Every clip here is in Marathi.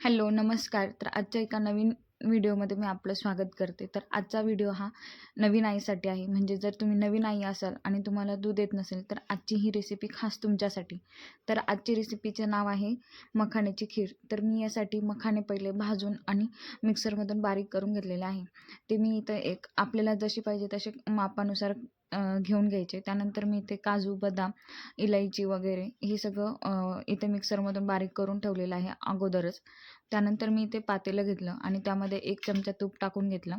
हॅलो, नमस्कार. तर आजच्या एका नवीन व्हिडिओमध्ये मी आपलं स्वागत करते. तर आजचा व्हिडिओ हा नवीन आईसाठी आहे. म्हणजे जर तुम्ही नवीन आई असाल आणि तुम्हाला दूध येत नसेल, तर आजची ही रेसिपी खास तुमच्यासाठी. तर आजची रेसिपीचं नाव आहे मखाण्याची खीर. तर मी यासाठी मखाणे पहिले भाजून आणि मिक्सरमधून बारीक करून घेतलेले आहे. ते मी इथं आपल्याला जशी पाहिजे तसे मापानुसार घेऊन घ्यायचे. त्यानंतर मी इथे काजू, बदाम, इलायची वगैरे हे सगळं इथे मिक्सरमधून बारीक करून ठेवलेलं आहे अगोदरच. त्यानंतर मी इथे पातेलं घेतलं आणि त्यामध्ये 1 चमचा तूप टाकून घेतलं.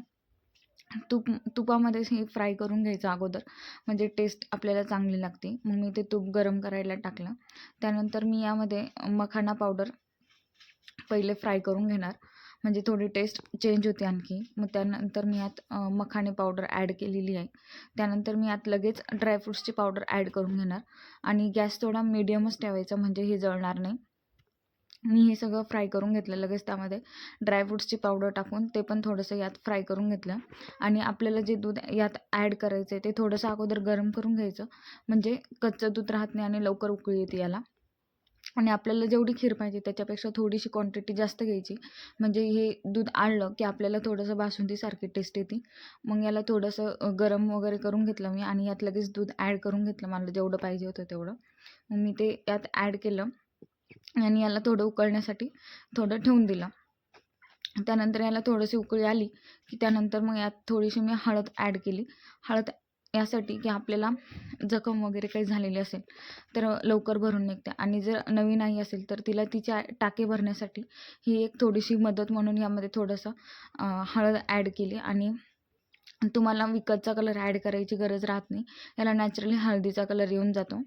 तुपामध्येच हे फ्राय करून घ्यायचं अगोदर, म्हणजे टेस्ट आपल्याला चांगली लागते. मग मी ते तूप गरम करायला टाकलं. त्यानंतर मी यामध्ये मखाना पावडर पहिले फ्राय करून घेणार, म्हणजे थोडी टेस्ट चेंज होते आणखी. मग त्यानंतर मी यात मखाणे पावडर ॲड केलेली आहे. त्यानंतर मी यात लगेच ड्रायफ्रुट्सची पावडर ॲड करून घेणार आणि गॅस थोडा मीडियमच ठेवायचा, म्हणजे हे जळणार नाही. मी हे सगळं फ्राय करून घेतलं. लगेच त्यामध्ये ड्रायफ्रुट्सची पावडर टाकून ते पण थोडंसं यात फ्राय करून घेतलं आणि आपल्याला जे दूध यात ॲड करायचं आहे ते थोडंसं अगोदर गरम करून घ्यायचं, म्हणजे कच्चं दूध राहत नाही आणि लवकर उकळी येते याला. आणि आपल्याला जेवढी खीर पाहिजे त्याच्यापेक्षा थोडीशी क्वांटिटी जास्त घ्यायची, म्हणजे हे दूध आळलं की आपल्याला थोडंसं बासुंदीसारखी टेस्ट येते. मग याला थोडंसं गरम वगैरे करून घेतलं मी आणि यात लगेच दूध ॲड करून घेतलं, मला जेवढं पाहिजे होतं तेवढं. मग मी ते यात ॲड केलं आणि याला थोडं उकळण्यासाठी थोडं ठेवून दिलं. त्यानंतर याला थोडीशी उकळी आली की त्यानंतर मग यात थोडीशी मी हळद ॲड केली. हळद यासाठी की आपल्याला जखम वगैरे काही झालेली असेल तर लवकर भरून निघते, आणि जर नवीन आई असेल तर तिला तिच्या टाके भरण्यासाठी ही एक थोडीशी मदत म्हणून यामध्ये थोडंसं हळद ॲड केली. आणि तुम्हाला विकतचा कलर ॲड करायची गरज राहत नाही, याला नॅचरली हळदीचा कलर येऊन जातो.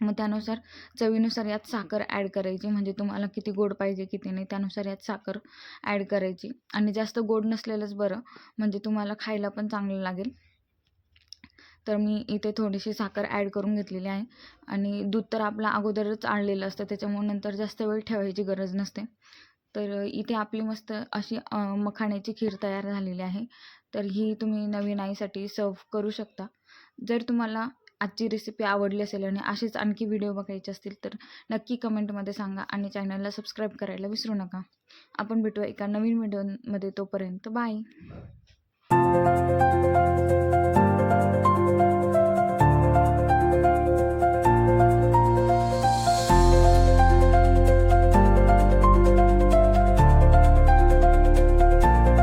मग त्यानुसार चवीनुसार यात साखर ॲड करायची, म्हणजे तुम्हाला किती गोड पाहिजे किती नाही त्यानुसार यात साखर ॲड करायची. आणि जास्त गोड नसलेलंच बरं, म्हणजे तुम्हाला खायला पण चांगलं लागेल. तर मी इथे थोडीशी साखर ॲड करून घेतलेली आहे. आणि दूध तर आपलं अगोदरच आळलेलं असतं, त्याच्यामुळे नंतर जास्त वेळ ठेवायची गरज नसते. तर इथे आपली मस्त अशी मखाण्याची खीर तयार झालेली आहे. तर ही तुम्ही नवीन आईसाठी सर्व करू शकता. जर तुम्हाला आजची रेसिपी आवडली असेल आणि असेच आणखी व्हिडिओ बघायचे असतील तर नक्की कमेंटमध्ये सांगा आणि चॅनलला सबस्क्राईब करायला विसरू नका. आपण भेटूया एका नवीन व्हिडिओमध्ये. तोपर्यंत बाय.